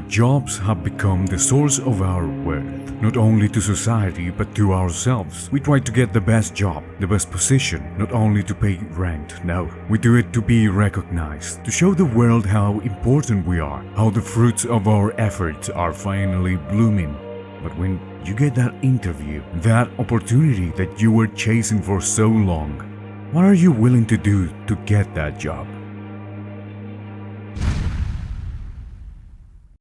jobs have become the source of our worth, not only to society but to ourselves. We try to get the best job, the best position, not only to pay rent, no. We do it to be recognized, to show the world how important we are, how the fruits of our efforts are finally blooming. But when you get that interview, that opportunity that you were chasing for so long, what are you willing to do to get that job?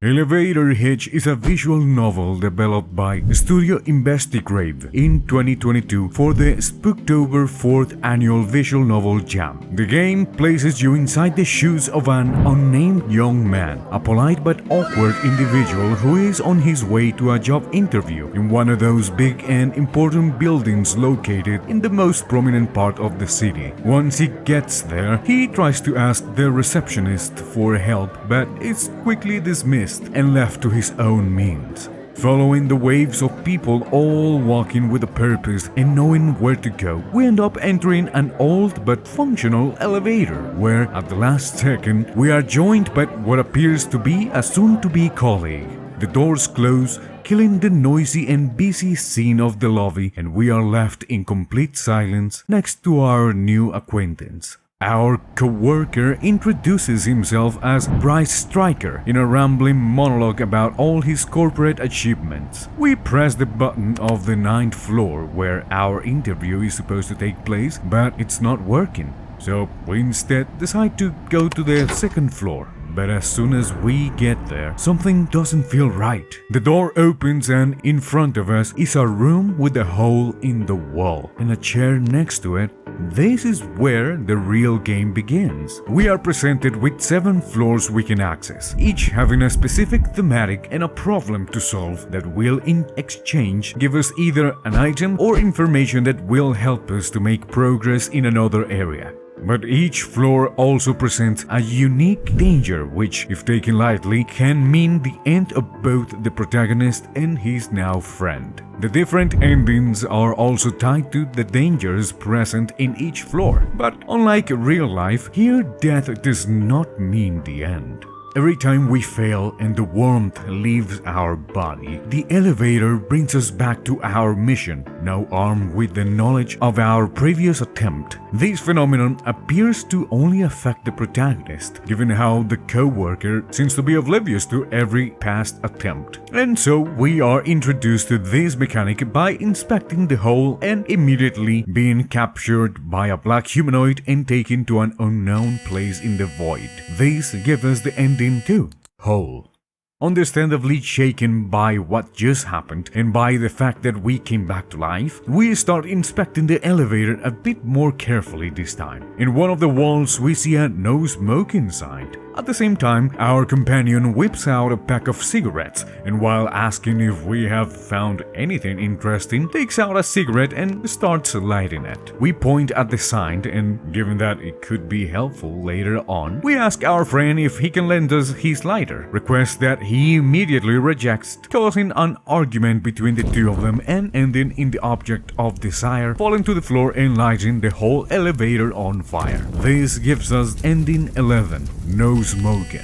Elevator Hitch is a visual novel developed by Studio Investigrave in 2022 for the Spooktober 4th Annual Visual Novel Jam. The game places you inside the shoes of an unnamed young man, a polite but awkward individual who is on his way to a job interview in one of those big and important buildings located in the most prominent part of the city. Once he gets there, he tries to ask the receptionist for help, but is quickly dismissed and left to his own means. Following the waves of people all walking with a purpose and knowing where to go, we end up entering an old but functional elevator, where at the last second we are joined by what appears to be a soon-to-be colleague. The doors close, killing the noisy and busy scene of the lobby, and we are left in complete silence next to our new acquaintance. Our co-worker introduces himself as Bryce Stryker in a rambling monologue about all his corporate achievements. We press the button of the 9th floor where our interview is supposed to take place, but it's not working. So we instead decide to go to the 2nd floor. But as soon as we get there, something doesn't feel right. The door opens and in front of us is a room with a hole in the wall and a chair next to it. This is where the real game begins. We are presented with 7 floors we can access, each having a specific thematic and a problem to solve that will in exchange give us either an item or information that will help us to make progress in another area. But each floor also presents a unique danger which, if taken lightly, can mean the end of both the protagonist and his now friend. The different endings are also tied to the dangers present in each floor, but unlike real life, here death does not mean the end. Every time we fail and the warmth leaves our body, the elevator brings us back to our mission, now armed with the knowledge of our previous attempt. This phenomenon appears to only affect the protagonist, given how the co-worker seems to be oblivious to every past attempt. And so we are introduced to this mechanic by inspecting the hole and immediately being captured by a black humanoid and taken to an unknown place in the void. This gives us the ending too. Hole. Understandably shaken by what just happened and by the fact that we came back to life, we start inspecting the elevator a bit more carefully this time. In one of the walls we see a no smoking sign. At the same time, our companion whips out a pack of cigarettes and while asking if we have found anything interesting, takes out a cigarette and starts lighting it. We point at the sign and, given that it could be helpful later on, we ask our friend if he can lend us his lighter, request that he immediately rejects, causing an argument between the two of them and ending in the object of desire falling to the floor and lighting the whole elevator on fire. This gives us ending 11, no smoking.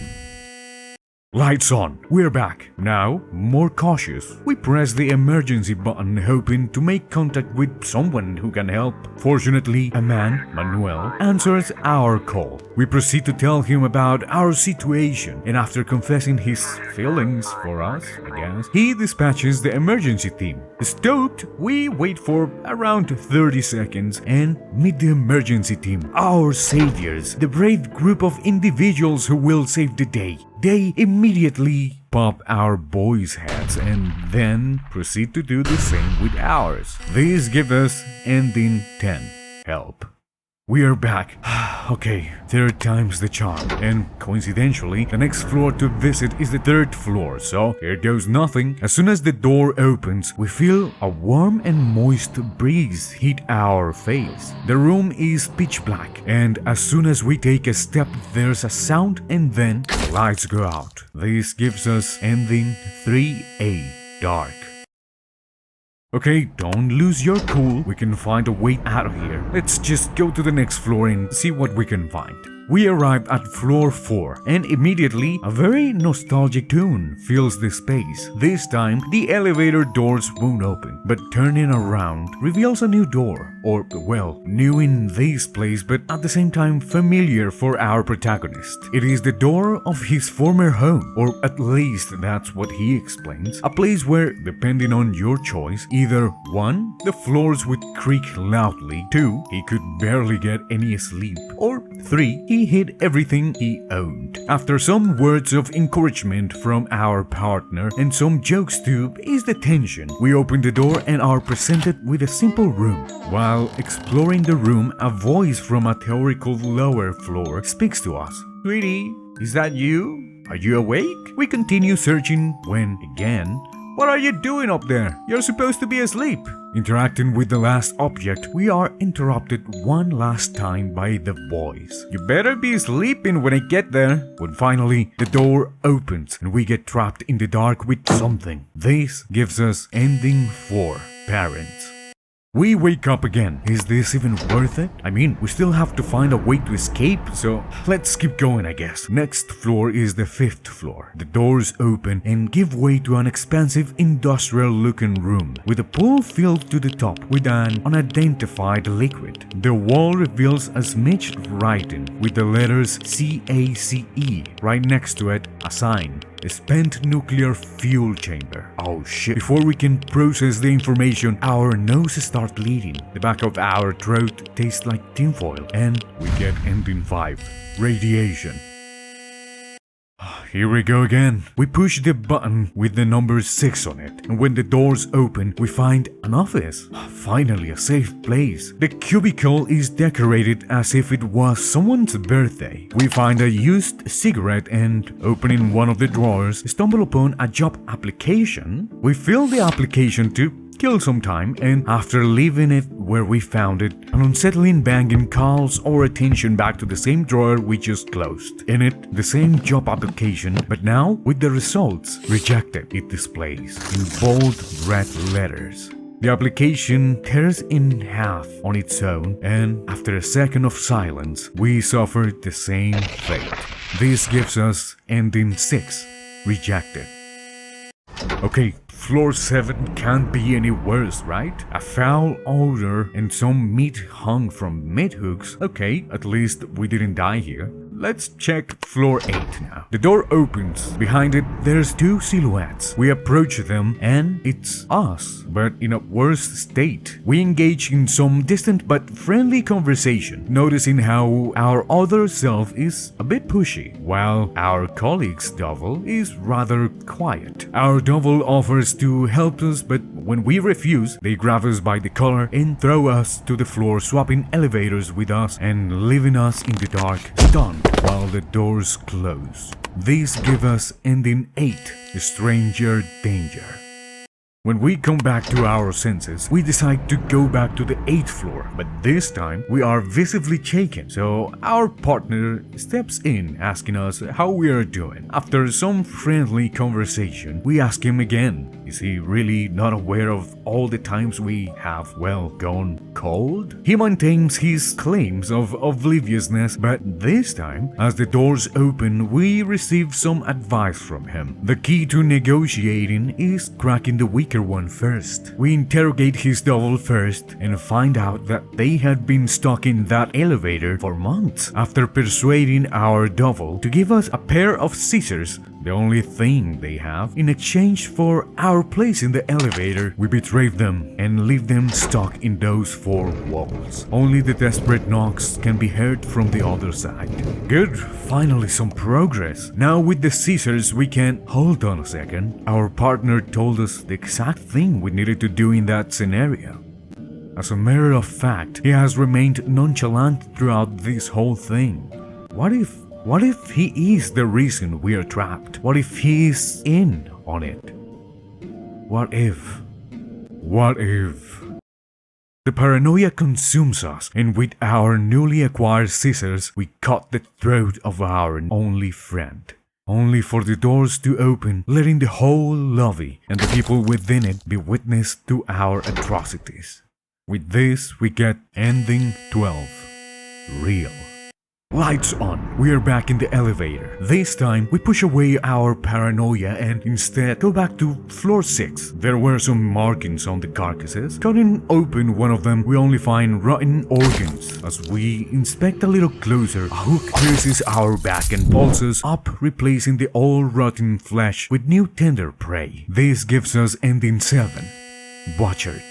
Lights on. We're back. Now, more cautious. We press the emergency button hoping to make contact with someone who can help. Fortunately, a man, Manuel, answers our call. We proceed to tell him about our situation and after confessing his feelings for us, I guess, he dispatches the emergency team. Stoked, we wait for around 30 seconds and meet the emergency team, our saviors, the brave group of individuals who will save the day. They immediately pop our boys' heads and then proceed to do the same with ours. This gives us ending 10. Help. We are back. Okay, 3rd time's the charm. And coincidentally, the next floor to visit is the 3rd floor, so here goes nothing. As soon as the door opens, we feel a warm and moist breeze hit our face. The room is pitch black, and as soon as we take a step, there's a sound and then lights go out. This gives us ending 3A, dark. Okay, don't lose your cool, we can find a way out of here. Let's just go to the next floor and see what we can find. We arrive at floor 4 and immediately a very nostalgic tune fills the space. This time the elevator doors won't open, but turning around reveals a new door, or well, new in this place but at the same time familiar for our protagonist. It is the door of his former home, or at least that's what he explains. A place where, depending on your choice, either 1. The floors would creak loudly, 2. He could barely get any sleep, or 3. He hid everything he owned. After some words of encouragement from our partner and some jokes to ease the tension, we open the door and are presented with a simple room. While exploring the room, a voice from a theoretical lower floor speaks to us. "Sweetie, is that you? Are you awake?" We continue searching when, again, "What are you doing up there? You're supposed to be asleep." Interacting with the last object, we are interrupted one last time by the voice. "You better be sleeping when I get there." When finally the door opens and we get trapped in the dark with something. This gives us ending 4, Parents. We wake up again. Is this even worth it? I mean, we still have to find a way to escape, so let's keep going, I guess. Next floor is the 5th floor. The doors open and give way to an expansive industrial-looking room with a pool filled to the top with an unidentified liquid. The wall reveals a smudged writing with the letters CACE. Right next to it, a sign. A spent nuclear fuel chamber. Oh shit. Before we can process the information, our noses start bleeding. The back of our throat tastes like tinfoil. And we get ending 5. Radiation. Here we go again. We push the button with the number 6 on it, and when the doors open, we find an office. Finally, a safe place. The cubicle is decorated as if it was someone's birthday. We find a used cigarette and, opening one of the drawers, stumble upon a job application. We fill the application to kill some time, and after leaving it where we found it, an unsettling banging calls our attention back to the same drawer we just closed. In it, the same job application, but now with the results rejected, it displays in bold red letters. The application tears in half on its own, and after a second of silence, we suffer the same fate. This gives us ending 6, rejected. Okay, floor 7 can't be any worse, right? A foul odor and some meat hung from meat hooks. Okay, at least we didn't die here. Let's check floor 8 now. The door opens. Behind it, there's 2 silhouettes. We approach them and it's us, but in a worse state. We engage in some distant but friendly conversation, noticing how our other self is a bit pushy, while our colleague's double is rather quiet. Our double offers to help us, but when we refuse, they grab us by the collar and throw us to the floor, swapping elevators with us and leaving us in the dark, stunned, while the doors close. These give us ending 8, Stranger Danger. When we come back to our senses, we decide to go back to the 8th floor, but this time we are visibly shaken, so our partner steps in asking us how we are doing. After some friendly conversation, we ask him again, is he really not aware of all the times we have, well, gone cold? He maintains his claims of obliviousness, but this time, as the doors open, we receive some advice from him. The key to negotiating is cracking the weaker one first. We interrogate his double first and find out that they had been stuck in that elevator for months. After persuading our double to give us a pair of scissors, the only thing they have, in exchange for our place in the elevator, we betray them and leave them stuck in those 4 walls. Only the desperate knocks can be heard from the other side. Good, finally some progress. Now with the scissors we can... Hold on a second. Our partner told us the exact thing we needed to do in that scenario. As a matter of fact, he has remained nonchalant throughout this whole thing. What if he is the reason we are trapped? What if he is in on it? What if? The paranoia consumes us, and with our newly acquired scissors, we cut the throat of our only friend. Only for the doors to open, letting the whole lobby and the people within it be witness to our atrocities. With this, we get ending 12. Real. Lights on. We are back in the elevator. This time, we push away our paranoia and instead go back to floor 6. There were some markings on the carcasses. Cutting open one of them, we only find rotten organs. As we inspect a little closer, a hook pierces our back and pulls us up, replacing the old rotten flesh with new tender prey. This gives us ending 7. Butchered.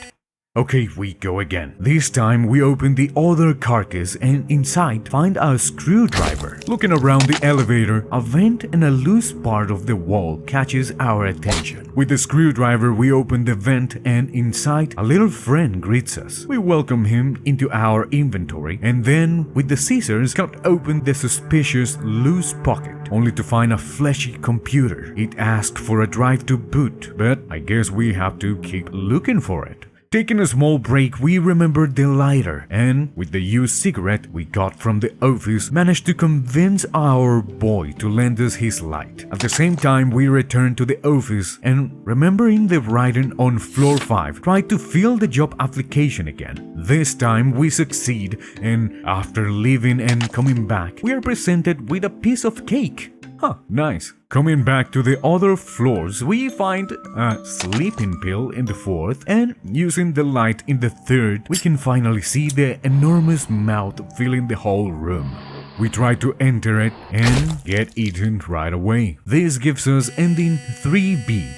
Okay, we go again. This time we open the other carcass and inside find a screwdriver. Looking around the elevator, a vent and a loose part of the wall catches our attention. With the screwdriver we open the vent and inside a little friend greets us. We welcome him into our inventory and then with the scissors cut open the suspicious loose pocket, only to find a fleshy computer. It asks for a drive to boot, but I guess we have to keep looking for it. Taking a small break, we remembered the lighter and, with the used cigarette we got from the office, managed to convince our boy to lend us his light. At the same time, we returned to the office and, remembering the writing on floor 5, tried to fill the job application again. This time, we succeed and, after leaving and coming back, we are presented with a piece of cake. Huh, nice. Coming back to the other floors, we find a sleeping pill in the 4th and using the light in the 3rd, we can finally see the enormous mouth filling the whole room. We try to enter it and get eaten right away. This gives us ending 3B.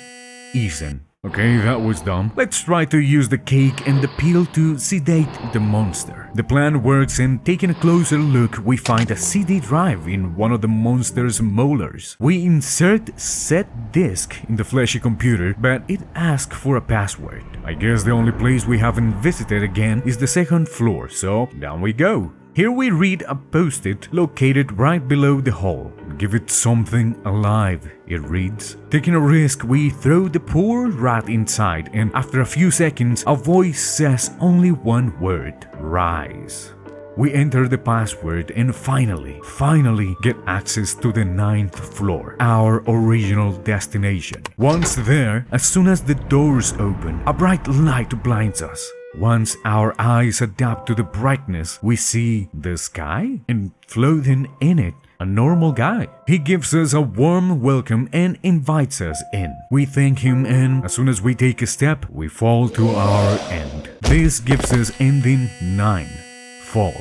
Eaten. Okay, that was dumb. Let's try to use the cake and the pill to sedate the monster. The plan works and taking a closer look, we find a CD drive in one of the monster's molars. We insert said disk in the fleshy computer, but it asks for a password. I guess the only place we haven't visited again is the 2nd floor, so down we go. Here we read a post-it located right below the hole. Give it something alive, it reads. Taking a risk, we throw the poor rat inside and after a few seconds, a voice says only one word, rise. We enter the password and finally get access to the 9th floor, our original destination. Once there, as soon as the doors open, a bright light blinds us. Once our eyes adapt to the brightness, we see the sky and floating in it, a normal guy. He gives us a warm welcome and invites us in. We thank him and as soon as we take a step, we fall to our end. This gives us ending 9. Fall.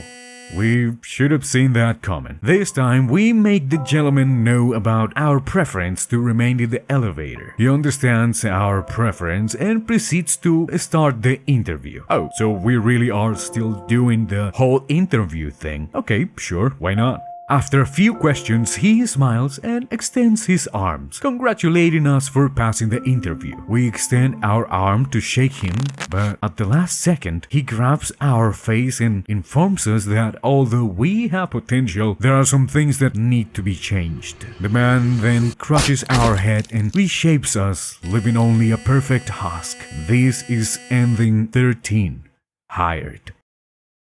We should have seen that coming. This time, we make the gentleman know about our preference to remain in the elevator. He understands our preference and proceeds to start the interview. Oh, so we really are still doing the whole interview thing. Okay, sure, why not? After a few questions, he smiles and extends his arms, congratulating us for passing the interview. We extend our arm to shake him, but at the last second, he grabs our face and informs us that although we have potential, there are some things that need to be changed. The man then crushes our head and reshapes us, leaving only a perfect husk. This is ending 13. Hired.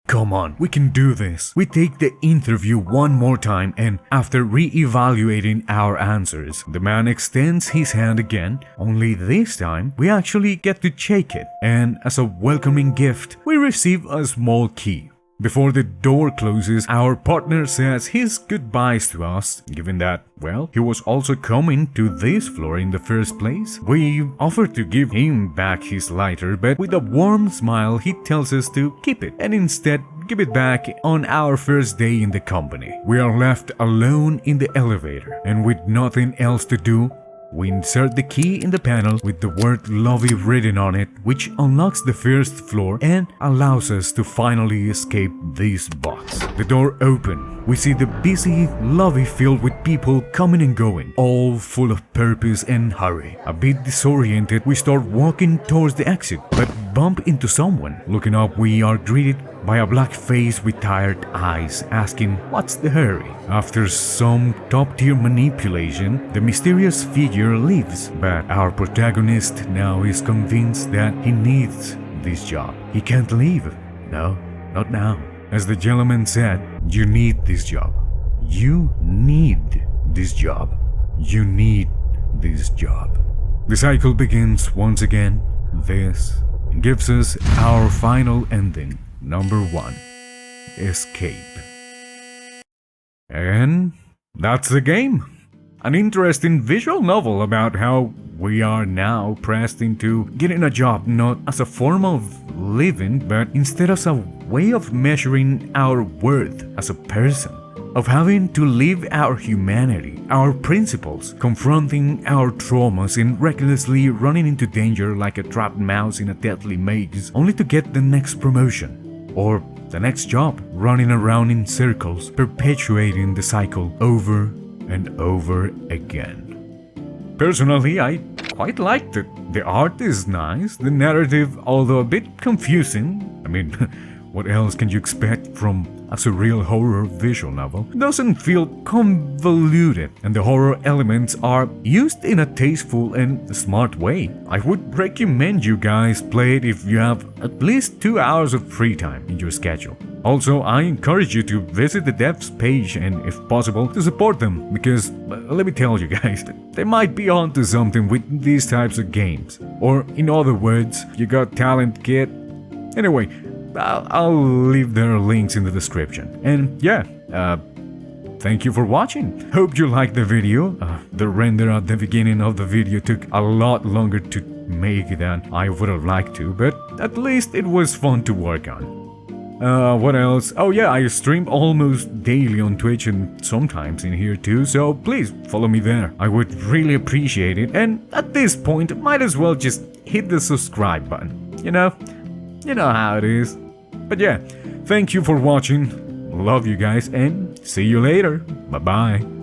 Come on, we can do this. We take the interview one more time and after re-evaluating our answers, the man extends his hand again, only this time we actually get to shake it and as a welcoming gift, we receive a small key. Before the door closes, our partner says his goodbyes to us, given that, well, he was also coming to this floor in the first place. We offer to give him back his lighter, but with a warm smile, he tells us to keep it and instead give it back on our first day in the company. We are left alone in the elevator, and with nothing else to do, we insert the key in the panel with the word Lovey written on it, which unlocks the first floor and allows us to finally escape this box. The door opens. We see the busy lobby filled with people coming and going, all full of purpose and hurry. A bit disoriented, we start walking towards the exit, but bump into someone. Looking up, we are greeted by a black face with tired eyes, asking, "What's the hurry?" After some top-tier manipulation, the mysterious figure leaves, but our protagonist now is convinced that he needs this job. He can't leave. No, not now. As the gentleman said, you need this job. You need this job. You need this job. The cycle begins once again. This gives us our final ending. Number 1. Escape. And that's the game. An interesting visual novel about how we are now pressed into getting a job not as a form of living, but instead as a way of measuring our worth as a person, of having to live our humanity, our principles, confronting our traumas and recklessly running into danger like a trapped mouse in a deadly maze only to get the next promotion or the next job, running around in circles, perpetuating the cycle over and over again. Personally, I quite liked it. The art is nice, the narrative, although a bit confusing. I mean, what else can you expect from a surreal horror visual novel? It doesn't feel convoluted, and the horror elements are used in a tasteful and smart way. I would recommend you guys play it if you have at least 2 hours of free time in your schedule. Also, I encourage you to visit the devs page and, if possible, to support them, because, let me tell you guys, they might be onto something with these types of games. Or, in other words, you got talent, kid. Anyway, I'll leave their links in the description. And yeah, thank you for watching. Hope you liked the video. The render at the beginning of the video took a lot longer to make than I would have liked to, but at least it was fun to work on. What else? Oh yeah, I stream almost daily on Twitch and sometimes in here too, so please follow me there. I would really appreciate it, and at this point, might as well just hit the subscribe button. You know how it is. But yeah, thank you for watching, love you guys, and see you later. Bye bye.